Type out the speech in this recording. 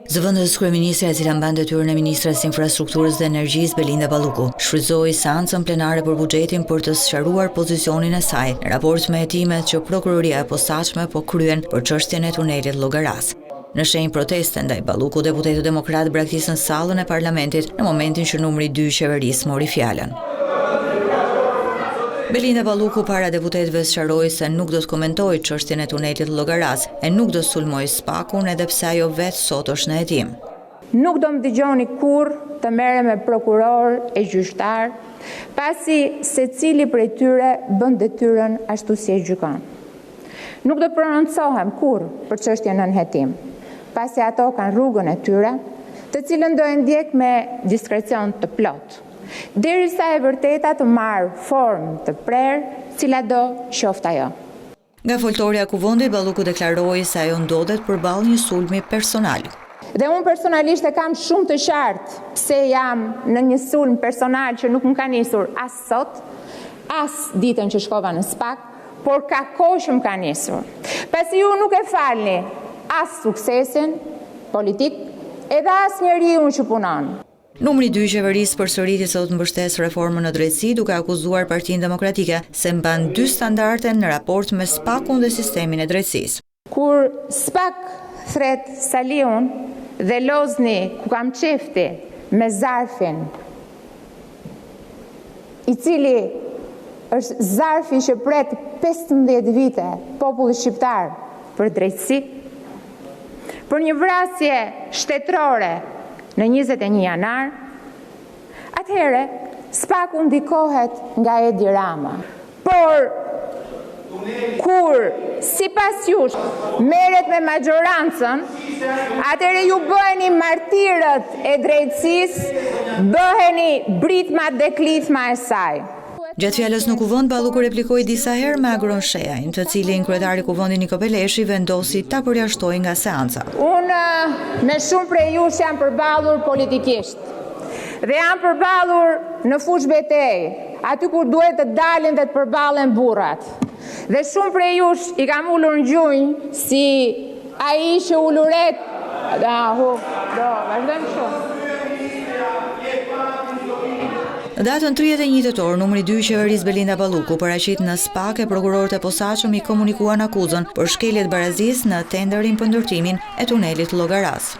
Zëvendës kryeministre e cila mban detyrën e ministres infrastrukturës dhe energjisë Belinda Balluku shfrytëzoi seancën plenare për buxhetin për të sqaruar pozicionin e saj në raport me hetimet që prokuroria e posaçme po kryen për çështjen e tunelit Llogaras. Në shenjë proteste ndaj Balluku, deputetët demokratë braktisën sallën e parlamentit në momentin që numri 2 i qeverisë mori fjalën. Belinda Balluku para deputetëve sqaroi se nuk do të komentojë çështjen e tunelit Llogaras e nuk do sulmojë SPAK-un edhe pse ajo vetë sot është në hetim. Nuk do më dëgjoni kurrë të merrem me prokuror e gjyqtar, pasi secili prej tyre bën detyrën ashtu si e gjykon. Nuk do të prononcohem kurrë për çështjen në hetim, pasi ato kanë rrugën e tyre, të cilën do e ndjek me diskrecion të plotë, derisa e vërteta të marrë formë të prerë, cila do qoftë ajo. Nga foltorja e kuvendit, Balluku deklaroi se ajo ndodhet përballë një sulmi personal. Dhe unë personalisht e kam shumë të qartë pse jam në një sulm personal që nuk më ka nisur as sot, as ditën që shkova në SPAK, por ka kohë që më ka nisur. Pasi ju nuk e falni as suksesin politik, edhe as njeriu që punon. Numri 2 i qeverisë përsëriti sot mbështes reformën në drejtësi, duke akuzuar Partinë Demokratike se mban dy standarde në raport me SPAK-un dhe sistemin e drejtësisë. Kur SPAK thret Saliun dhe Lozni ku kam qefti me zarfin, i cili është zarfi që pret 15 vite populli shqiptar për drejtësi, për një vrasje shtetërore në 21 janar, atëhere SPAK-u ndikohet nga Edi Rama. Por kur sipas jush merret me majorancën, atëhere ju bëheni martirët e drejtësisë, bëheni britma dhe klithma e saj. Gjatë fjalës në kuvend, Balluku replikoi disa herë me Agron Shehajin, të cilin kryetari i kuvendit Niko Peleshi vendosi ta përjashtoi nga seanca. Unë me shumë prej jush jam përballur politikisht dhe jam përballur në fushë betejë, aty kur duhet të dalin dhe të përballen burrat. Dhe shumë prej jush i kam ulur në gjunjë si ai që uluret. Vazhdojmë shumë. Në datën 31 tetor, numri 2 i qeverisë Belinda Balluku paraqit në SPAK e prokurorët e posaçëm i komunikuan akuzën për shkelje të barazisë në tenderin për ndërtimin e tunelit Llogaras.